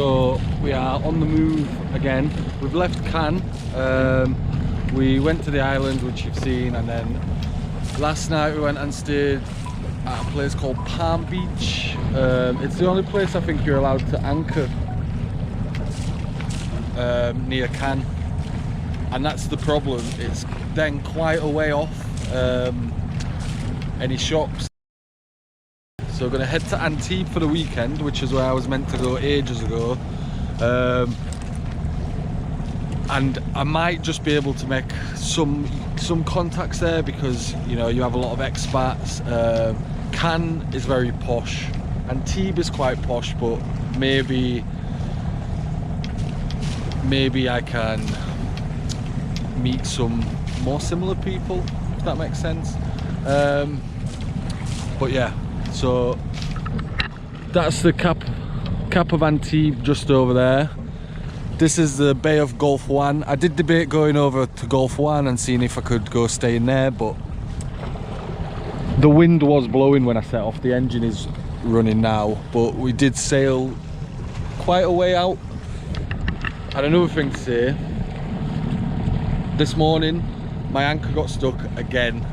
So we are on the move again. We've left Cannes. We went to the island, which you've seen, and then last night we went and stayed at a place called Palm Beach. It's the only place I think you're allowed to anchor near Cannes, and that's the problem. It's then quite a way off any shops. So we're going to head to Antibes for the weekend, which is where I was meant to go ages ago. And I might just be able to make some contacts there, because you know you have a lot of expats. Cannes is very posh, Antibes is quite posh, but maybe I can meet some more similar people, if that makes sense. But yeah, so that's the cap of Antibes just over there. This is the Bay of Gulf One. I did debate going over to Gulf One and seeing if I could go stay in there, but the wind was blowing when I set off. The engine is running now, but we did sail quite a way out. And another thing to say, this morning my anchor got stuck again.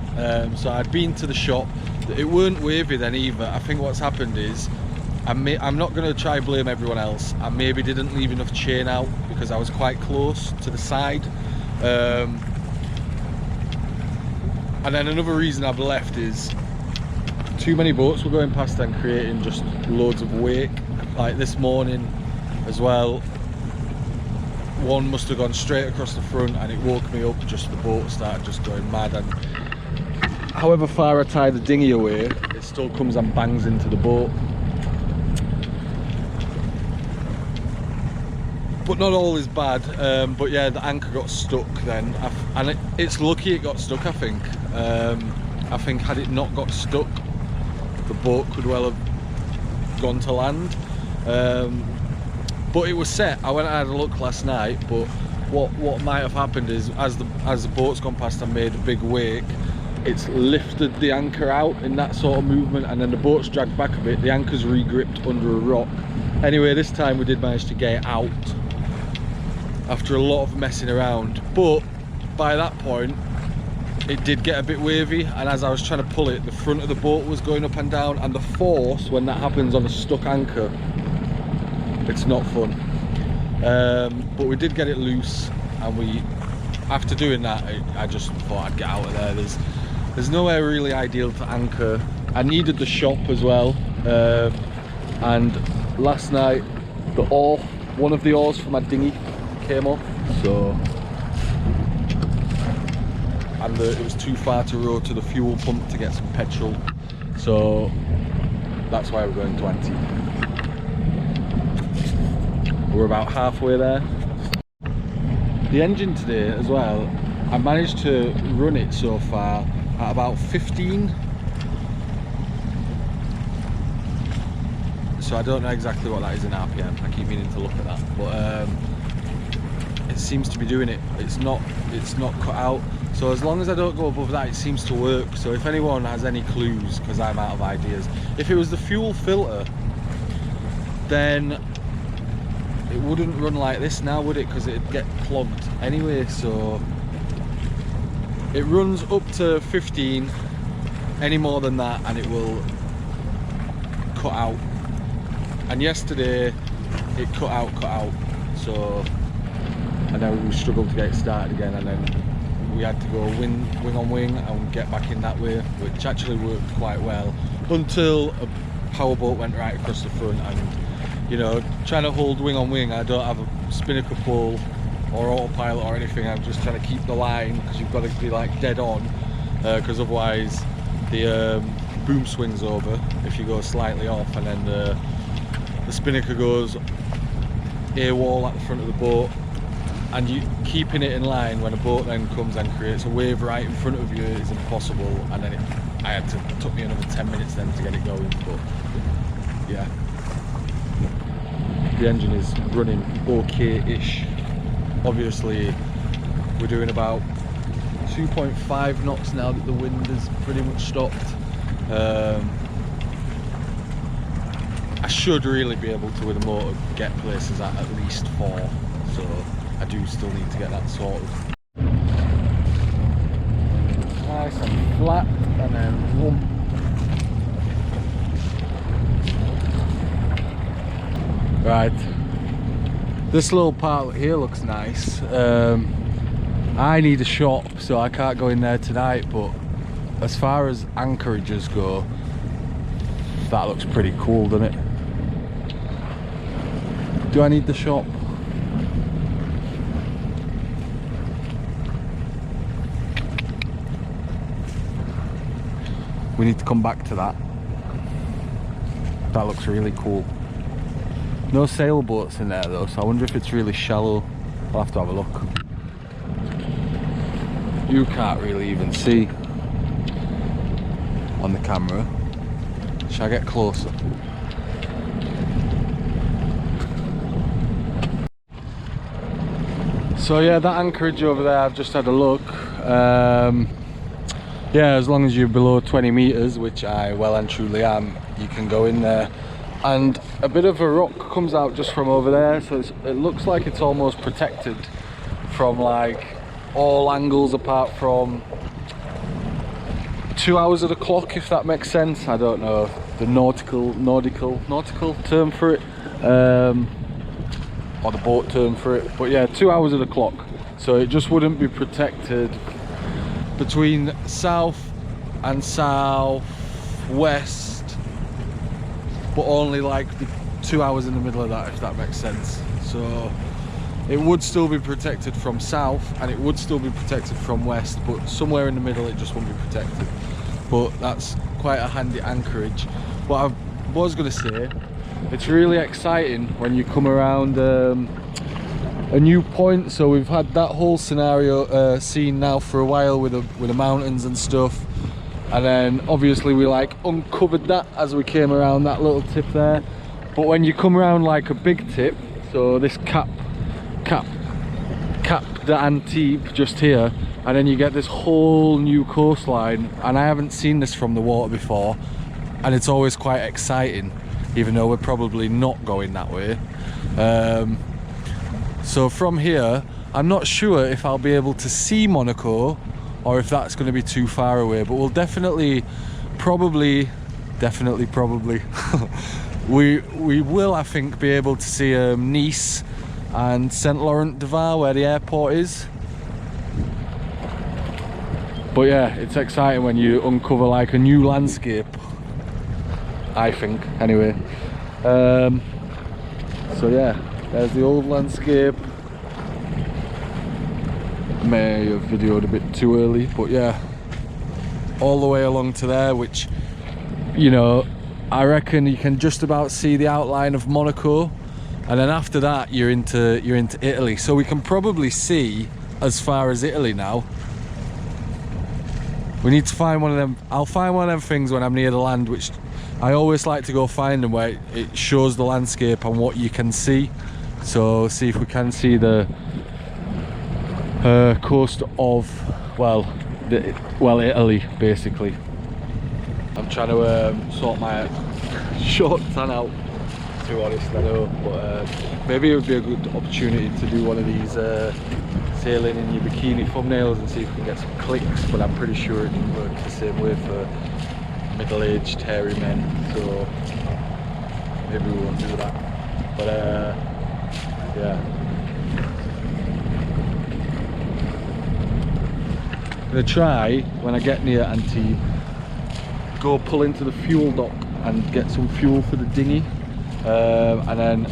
So I'd been to the shop. It weren't wavy then either. I think what's happened is I'm not going to try blame everyone else. I maybe didn't leave enough chain out because I was quite close to the side. And then another reason I've left is too many boats were going past and creating just loads of wake. Like this morning as well, one must have gone straight across the front and it woke me up. Just the boat started just going mad, and however far I tie the dinghy away, it still comes and bangs into the boat. But not all is bad. But yeah, the anchor got stuck then, and it's lucky it got stuck. I think had it not got stuck, the boat could well have gone to land. But it was set. I went and had a look last night, but what might have happened is as the boat's gone past and made a big wake, it's lifted the anchor out in that sort of movement, and then the boat's dragged back a bit. The anchor's re-gripped under a rock. Anyway, this time we did manage to get it out after a lot of messing around, but by that point it did get a bit wavy, and as I was trying to pull it, the front of the boat was going up and down, and the force when that happens on a stuck anchor, it's not fun. But we did get it loose, and after doing that I just thought I'd get out of there. There's nowhere really ideal to anchor. I needed the shop as well, and last night one of the oars for my dinghy came off, so it was too far to row to the fuel pump to get some petrol, so that's why we're going to Antibes. We're about halfway there. The engine today as well, I managed to run it so far at about 15, so I don't know exactly what that is in RPM. I keep meaning to look at that, but it seems to be doing it. It's not cut out, so as long as I don't go above that, it seems to work. So if anyone has any clues, because I'm out of ideas, if it was the fuel filter, then it wouldn't run like this now, would it? Because it'd get clogged anyway. So it runs up to 15. Any more than that and it will cut out, and yesterday it cut out, so, and then we struggled to get it started again, and then we had to go wing on wing and get back in that way, which actually worked quite well until a powerboat went right across the front. And you know, trying to hold wing on wing, I don't have a spinnaker pull or autopilot or anything. I'm just trying to keep the line, because you've got to be like dead on, because otherwise the boom swings over if you go slightly off, and then the spinnaker goes AWOL at the front of the boat, and you keeping it in line when a boat then comes and creates a wave right in front of you is impossible. And then it took me another 10 minutes then to get it going. But yeah, the engine is running okay-ish. Obviously we're doing about 2.5 knots now that the wind has pretty much stopped. I should really be able to, with a motor, get places at least 4, so I do still need to get that sorted. Nice and flat, and then lump. Right, this little part here looks nice. I need a shop, so I can't go in there tonight, but as far as anchorages go, that looks pretty cool, doesn't it? Do I need the shop? We need to come back to that. That looks really cool. No sailboats in there though, so I wonder if it's really shallow. I'll have to have a look. You can't really even see on the camera. Shall I get closer? So yeah, that anchorage over there, I've just had a look. Yeah, as long as you're below 20 meters, which I well and truly am, you can go in there. And a bit of a rock comes out just from over there, so it looks like it's almost protected from like all angles apart from 2 hours of the clock, if that makes sense. I don't know the nautical term for it, or the boat term for it, but yeah, 2 hours of the clock. So it just wouldn't be protected between south and southwest, but only like the 2 hours in the middle of that, if that makes sense. So it would still be protected from south, and it would still be protected from west, but somewhere in the middle it just wouldn't be protected. But that's quite a handy anchorage. What I was going to say, it's really exciting when you come around a new point. So we've had that whole scenario seen now for a while with the mountains and stuff, and then obviously we like uncovered that as we came around that little tip there. But when you come around like a big tip, so this cap de Antibes just here, and then you get this whole new coastline, and I haven't seen this from the water before, and it's always quite exciting, even though we're probably not going that way. So from here, I'm not sure if I'll be able to see Monaco or if that's going to be too far away, but we'll definitely we will, I think, be able to see Nice and Saint Laurent de Var, where the airport is. But yeah, it's exciting when you uncover like a new landscape, I think, anyway. So yeah, there's the old landscape. May have videoed a bit too early, but yeah, all the way along to there, which, you know, I reckon you can just about see the outline of Monaco, and then after that you're into Italy. So we can probably see as far as Italy now. We need to find one of them. I'll find one of them things when I'm near the land, which I always like to go find them, where it shows the landscape and what you can see. So see if we can see the coast of, well, Italy, basically. I'm trying to sort my short tan out, to be honest, I know, but maybe it would be a good opportunity to do one of these sailing in your bikini thumbnails and see if we can get some clicks, but I'm pretty sure it didn't work the same way for middle-aged hairy men, so maybe we won't do that. But yeah, I'm gonna try, when I get near Antibes, go pull into the fuel dock and get some fuel for the dinghy, and then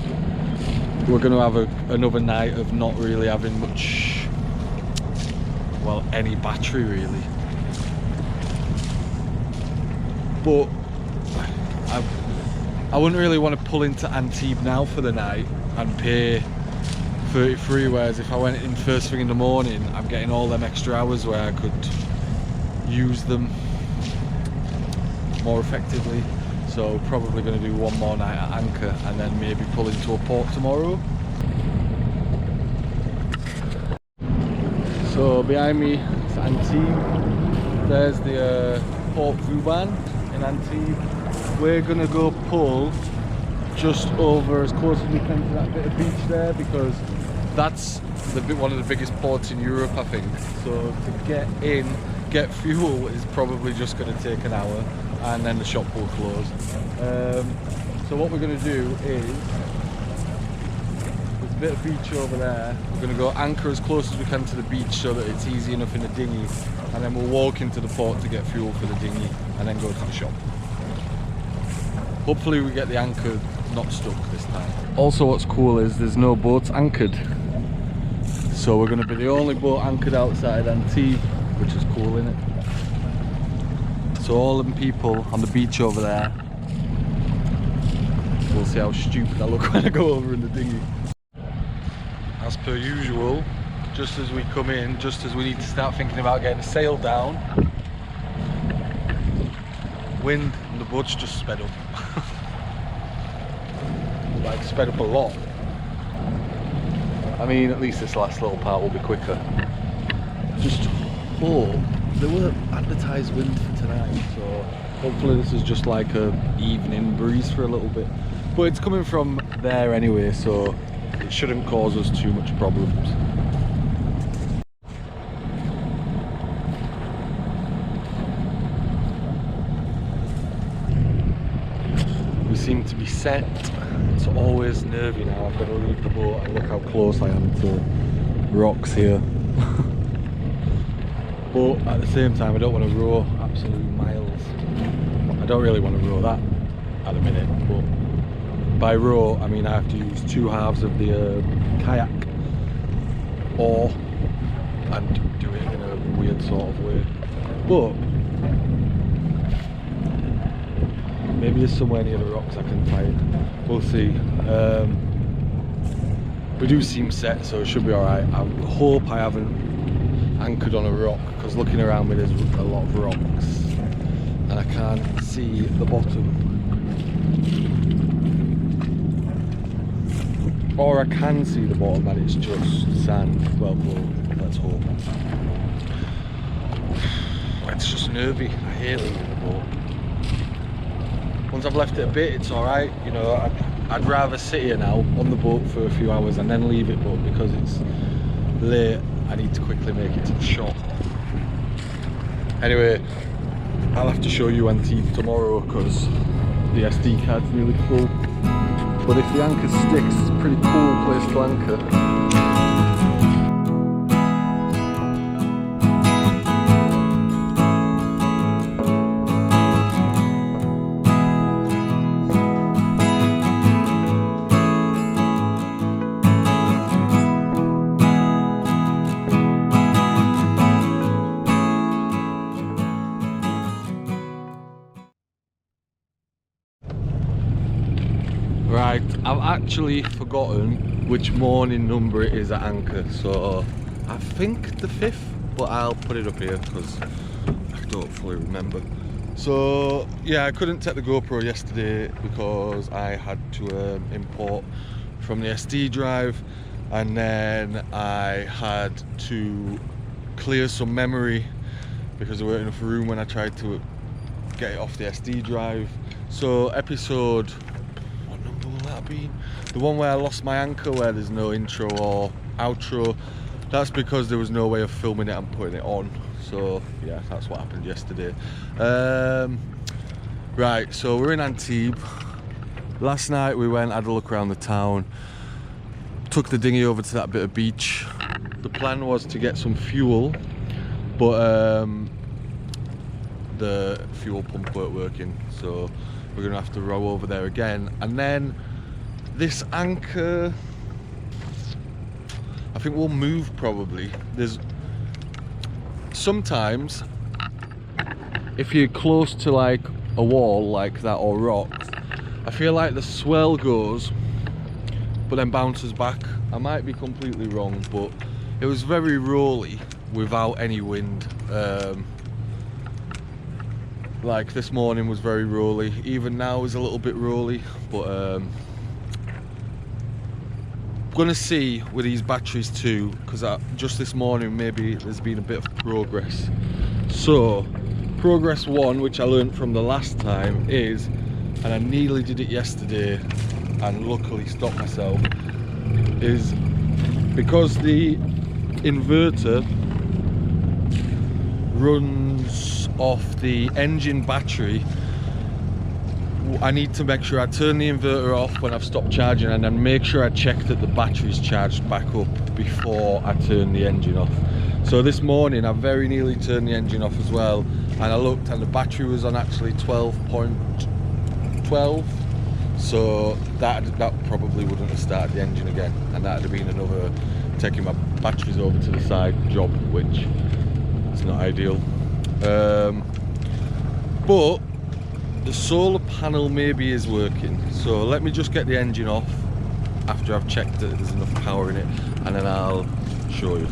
we're going to have another night of not really having much, well, any battery really. But I wouldn't really want to pull into Antibes now for the night and pay 33, whereas if I went in first thing in the morning, I'm getting all them extra hours where I could use them more effectively. So probably going to do one more night at anchor and then maybe pull into a port tomorrow. So behind me is Antibes. There's the Port Vauban in Antibes. We're going to go pull just over as close as we can to that bit of beach there, because that's one of the biggest ports in Europe, I think. So to get in, get fuel is probably just going to take an hour, and then the shop will close. So what we're going to do is, there's a bit of beach over there. We're going to go anchor as close as we can to the beach so that it's easy enough in the dinghy, and then we'll walk into the port to get fuel for the dinghy and then go to the shop. Hopefully we get the anchor not stuck this time. Also, what's cool is there's no boats anchored, so we're going to be the only boat anchored outside Antibes, which is cool, innit? So all them people on the beach over there, we'll see how stupid I look when I go over in the dinghy. As per usual, just as we come in, just as we need to start thinking about getting the sail down, wind and the boat's just sped up. Like, sped up a lot. I mean, at least this last little part will be quicker. Just hope there were advertised wind for tonight, so hopefully this is just like a evening breeze for a little bit. But it's coming from there anyway, so it shouldn't cause us too much problems. We seem to be set. It's always nervy now. I've got to leave the boat and look how close I am to rocks here. But at the same time, I don't want to row absolute miles. I don't really want to row that at the minute, but by row I mean I have to use two halves of the kayak oar and do it in a weird sort of way. But maybe there's somewhere near the rocks I can tie it. We'll see. We do seem set, so it should be alright. I hope I haven't anchored on a rock, because looking around me there's a lot of rocks and I can't see the bottom. Or I can see the bottom and it's just sand. Well, let's hope. It's just nervy. I hate leaving the boat. Once I've left it a bit, it's alright. You know, I'd rather sit here now on the boat for a few hours and then leave it, but because it's late, I need to quickly make it to the shop. Anyway, I'll have to show you Antibes tomorrow because the SD card's nearly full. But if the anchor sticks, it's a pretty cool place to anchor. Right, I've actually forgotten which morning number it is at anchor, so I think the 5th, but I'll put it up here because I don't fully remember. So yeah, I couldn't take the GoPro yesterday because I had to import from the SD drive, and then I had to clear some memory because there weren't enough room when I tried to get it off the SD drive. So episode, the one where I lost my anchor, where there's no intro or outro, that's because there was no way of filming it and putting it on. So yeah, that's what happened yesterday. Right, so we're in Antibes. Last night we went, had a look around the town, took the dinghy over to that bit of beach. The plan was to get some fuel, but the fuel pump weren't working, so we're gonna have to row over there again. And then this anchor, I think we'll move probably. There's sometimes, if you're close to like a wall like that or rocks, I feel like the swell goes but then bounces back. I might be completely wrong, but it was very rolly without any wind. Like this morning was very rolly, even now is a little bit rolly, but gonna see with these batteries too, because just this morning maybe there's been a bit of progress. So progress 1, which I learned from the last time, is, and I nearly did it yesterday, and luckily stopped myself, is because the inverter runs off the engine battery. I need to make sure I turn the inverter off when I've stopped charging, and then make sure I check that the battery's charged back up before I turn the engine off. So this morning I very nearly turned the engine off as well, and I looked and the battery was on actually 12.12, so that probably wouldn't have started the engine again, and that would have been another taking my batteries over to the side job, which is not ideal. But the solar panel maybe is working, so let me just get the engine off after I've checked that there's enough power in it, and then I'll show you.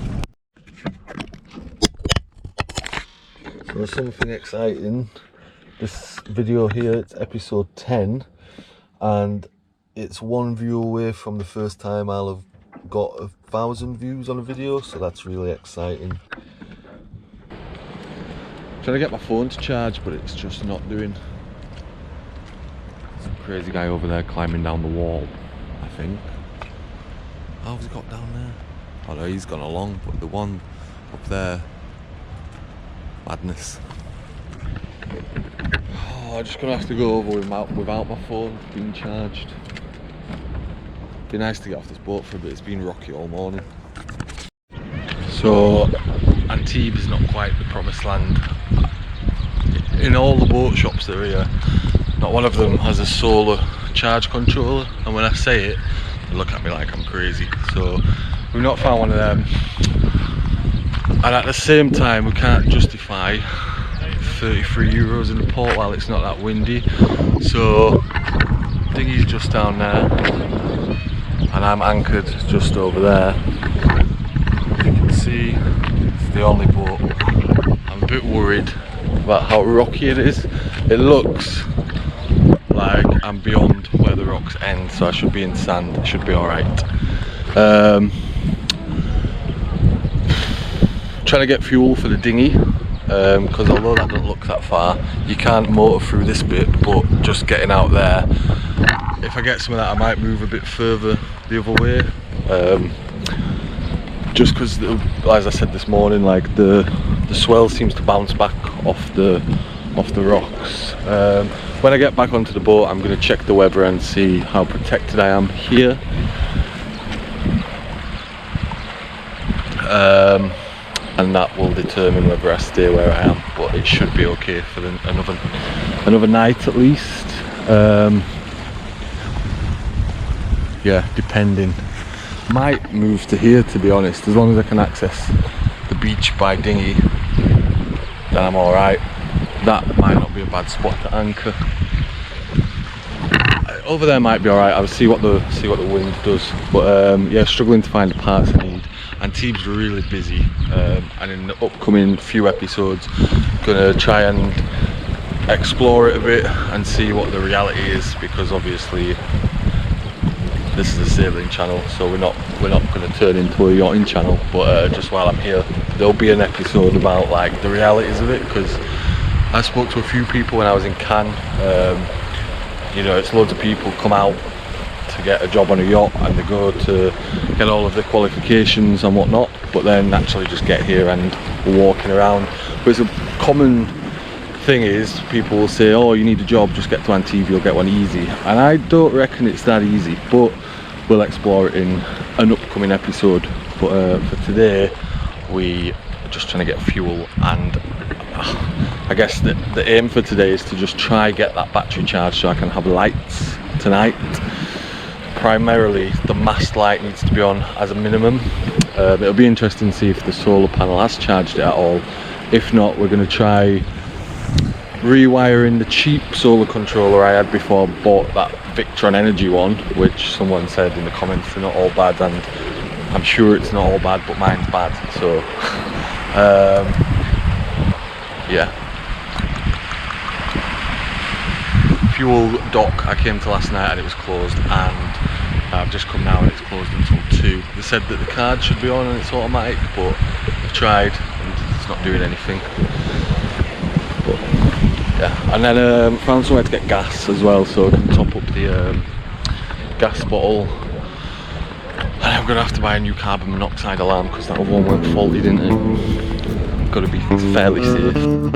So something exciting, this video here, it's episode 10, and it's 1 view away from the first time I'll have got 1,000 views on a video, so that's really exciting. Trying to get my phone to charge, but it's just not doing. Some crazy guy over there climbing down the wall, I think. How's he got down there? Oh no, he's gone along, but the one up there, madness. Oh, I'm just gonna have to go over without my phone being charged. Be nice to get off this boat for a bit. It's been rocky all morning. So Antibes is not quite the promised land. In all the boat shops that are here, not one of them has a solar charge controller, and when I say it, they look at me like I'm crazy. So we've not found one of them, and at the same time we can't justify 33 euros in the port while it's not that windy. So dinghy's just down there, and I'm anchored just over there. As you can see, it's the only boat. I'm a bit worried about how rocky it is. It looks like I'm beyond where the rocks end, so I should be in sand. It should be alright. Trying to get fuel for the dinghy, because although that doesn't look that far, you can't motor through this bit, but just getting out there, if I get some of that I might move a bit further the other way, just because, as I said this morning, like the swell seems to bounce back off the rocks. When I get back onto the boat, I'm going to check the weather and see how protected I am here. And that will determine whether I stay where I am, but it should be okay for another night at least. Yeah, depending. Might move to here, to be honest. As long as I can access the beach by dinghy, then I'm alright. That might not be a bad spot to anchor. Over there might be alright. I'll see what the wind does. But yeah, struggling to find the parts I need. Antibes are really busy, and in the upcoming few episodes, gonna try and explore it a bit and see what the reality is, because obviously this is a sailing channel, so we're not going to turn into a yachting channel. But just while I'm here, there'll be an episode about like the realities of it, because I spoke to a few people when I was in Cannes. You know, it's loads of people come out to get a job on a yacht, and they go to get all of the qualifications and whatnot, but then actually just get here and we're walking around. But it's a common thing is people will say, oh, you need a job, just get to Antibes, you'll get one easy. And I don't reckon it's that easy, but we'll explore it in an upcoming episode. But for today, we are just trying to get fuel, and I guess the aim for today is to just try get that battery charged so I can have lights tonight. Primarily the mast light needs to be on as a minimum. It'll be interesting to see if the solar panel has charged it at all. If not, we're going to try rewiring the cheap solar controller I had before I bought that Victron Energy one, which someone said in the comments they're not all bad, and I'm sure it's not all bad, but mine's bad. So yeah, fuel dock I came to last night and it was closed, and I've just come now and it's closed until 2. They said that the card should be on and it's automatic, but I've tried and it's not doing anything. But yeah, and then found somewhere to get gas as well, so I can top up the gas bottle. And I'm gonna have to buy a new carbon monoxide alarm because that other one went faulty, didn't it? Got to be fairly safe.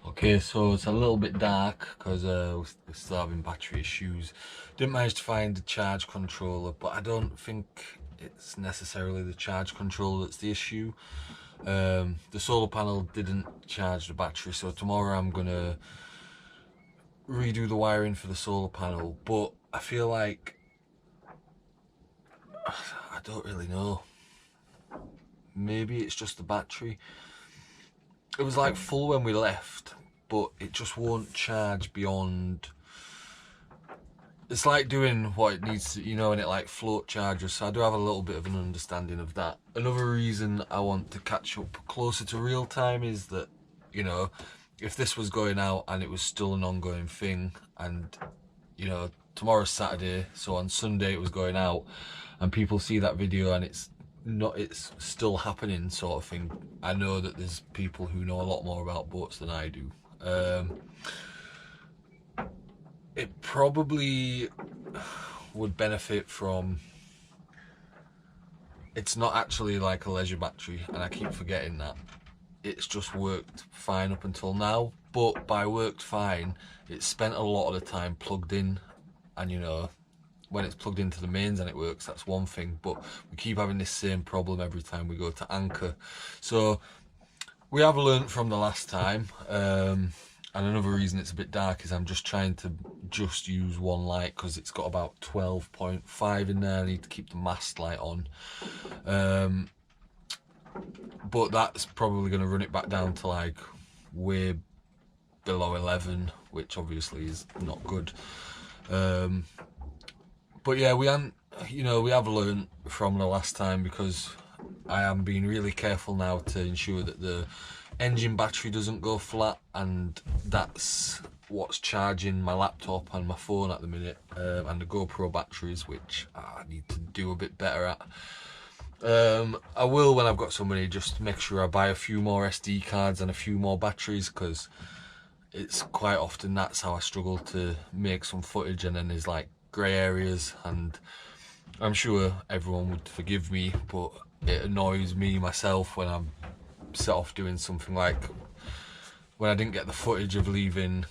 Okay, so it's a little bit dark because we're still having battery issues. Didn't manage to find the charge controller, but I don't think it's necessarily the charge controller that's the issue. The solar panel didn't charge the battery, so tomorrow I'm gonna redo the wiring for the solar panel, but I feel like I don't really know. Maybe it's just the battery. It was like full when we left, but it just won't charge beyond. It's like doing what it needs to, you know, and it like float charges. So I do have a little bit of an understanding of that. Another reason I want to catch up closer to real time is that, you know, if this was going out and it was still an ongoing thing, and you know, tomorrow's Saturday, so on Sunday it was going out, and people see that video and it's still happening, sort of thing. I know that there's people who know a lot more about boats than I do. It probably would benefit from, it's not actually like a leisure battery, and I keep forgetting that. It's just worked fine up until now, but by worked fine, it's spent a lot of the time plugged in, and you know, when it's plugged into the mains and it works, that's one thing, but we keep having this same problem every time we go to anchor. So we have learnt from the last time, and another reason it's a bit dark is I'm just trying to just use one light because it's got about 12.5 in there. I need to keep the mast light on, but that's probably going to run it back down to like way below 11, which obviously is not good. But yeah, we have learned from the last time, because I am being really careful now to ensure that the engine battery doesn't go flat, and that's what's charging my laptop and my phone at the minute, and the GoPro batteries, which I need to do a bit better at. I will, when I've got some money, just make sure I buy a few more SD cards and a few more batteries, because it's quite often that's how I struggle to make some footage, and then there's like grey areas, and I'm sure everyone would forgive me, but it annoys me myself when I'm set off doing something, like when I didn't get the footage of leaving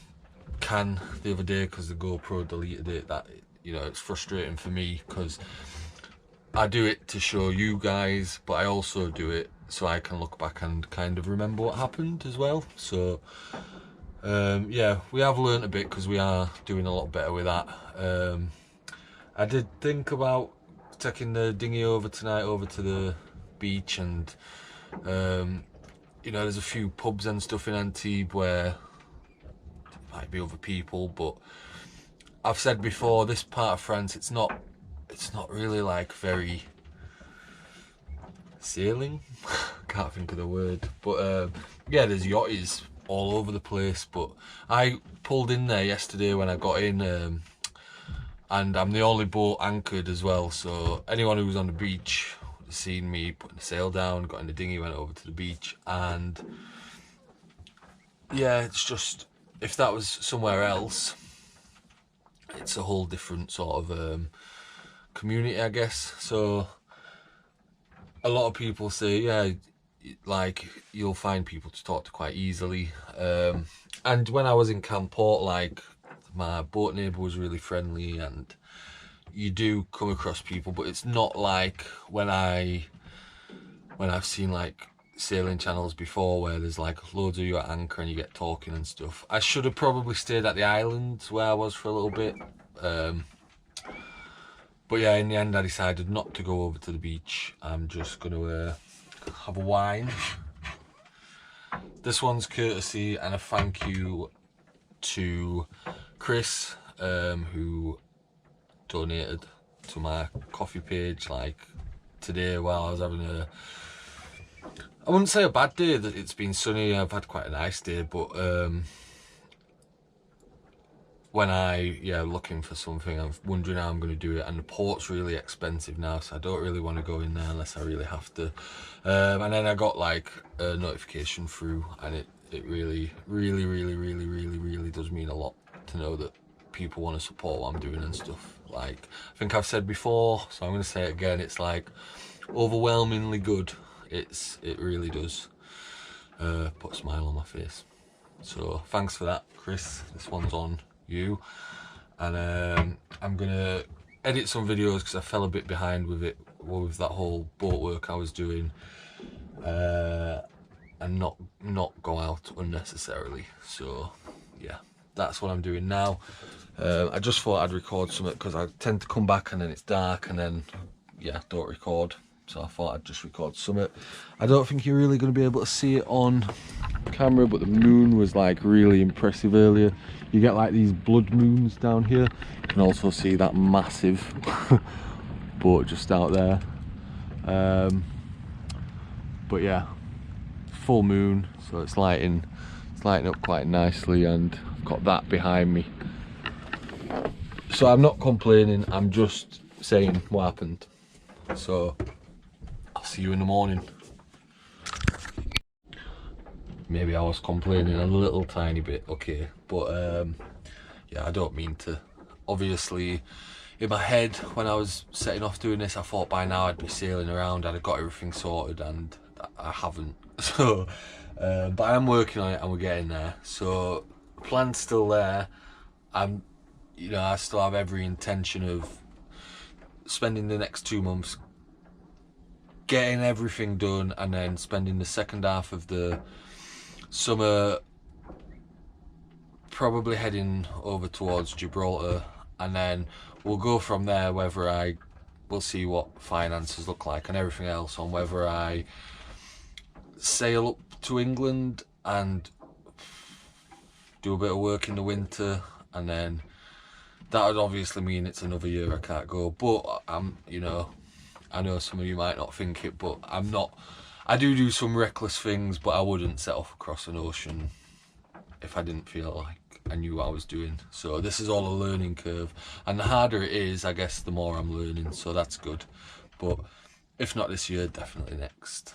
Cannes the other day because the GoPro deleted it. That, you know, it's frustrating for me because I do it to show you guys, but I also do it so I can look back and kind of remember what happened as well. So yeah, we have learnt a bit because we are doing a lot better with that. I did think about taking the dinghy over tonight, over to the beach, and you know, there's a few pubs and stuff in Antibes where there might be other people, but I've said before, this part of France, it's not really like very sailing. Can't think of the word, but yeah, there's yachties all over the place. But I pulled in there yesterday when I got in, and I'm the only boat anchored as well, so anyone who was on the beach seen me putting the sail down, got in the dinghy, went over to the beach. And yeah, it's just, if that was somewhere else, it's a whole different sort of community, I guess. So a lot of people say, yeah, like, you'll find people to talk to quite easily. And when I was in Camport, like, my boat neighbour was really friendly, and you do come across people, but it's not like when I've seen like sailing channels before where there's like loads of you at anchor and you get talking and stuff. I should have probably stayed at the island where I was for a little bit. But yeah, in the end I decided not to go over to the beach. I'm just going to have a wine. This one's courtesy and a thank you to Chris, who donated to my coffee page like today while I was having I wouldn't say a bad day, that it's been sunny. I've had quite a nice day, but when looking for something, I'm wondering how I'm going to do it, and the port's really expensive now, so I don't really want to go in there unless I really have to. And then I got like a notification through, and it really does mean a lot to know that people want to support what I'm doing and stuff. Like, I think I've said before, so I'm going to say it again, it's like overwhelmingly good. It really does put a smile on my face. So thanks for that, Chris. This one's on you. And I'm gonna edit some videos because I fell a bit behind with that whole boat work I was doing, and not go out unnecessarily. So yeah, that's what I'm doing now. I just thought I'd record something because I tend to come back and then it's dark and then yeah, don't record. So I thought I'd just record something. I don't think you're really going to be able to see it on camera, but the moon was like really impressive earlier. You get like these blood moons down here. You can also see that massive boat just out there. But yeah, full moon, so it's lighting up quite nicely, and I've got that behind me. So I'm not complaining, I'm just saying what happened. So I'll see you in the morning. Maybe I was complaining a little tiny bit, okay, but yeah, I don't mean to. Obviously, in my head, when I was setting off doing this, I thought by now I'd be sailing around, I'd have got everything sorted, and I haven't. So, but I am working on it, and we're getting there. So, the plan's still there. I still have every intention of spending the next 2 months getting everything done, and then spending the second half of the summer probably heading over towards Gibraltar, and then we'll go from there. We'll see what finances look like and everything else, on whether I sail up to England and do a bit of work in the winter, and then that would obviously mean it's another year I can't go. But I know some of you might not think it, but I'm not. I do some reckless things, but I wouldn't set off across an ocean if I didn't feel like I knew what I was doing. So this is all a learning curve, and the harder it is, I guess, the more I'm learning, so that's good. But if not this year, definitely next.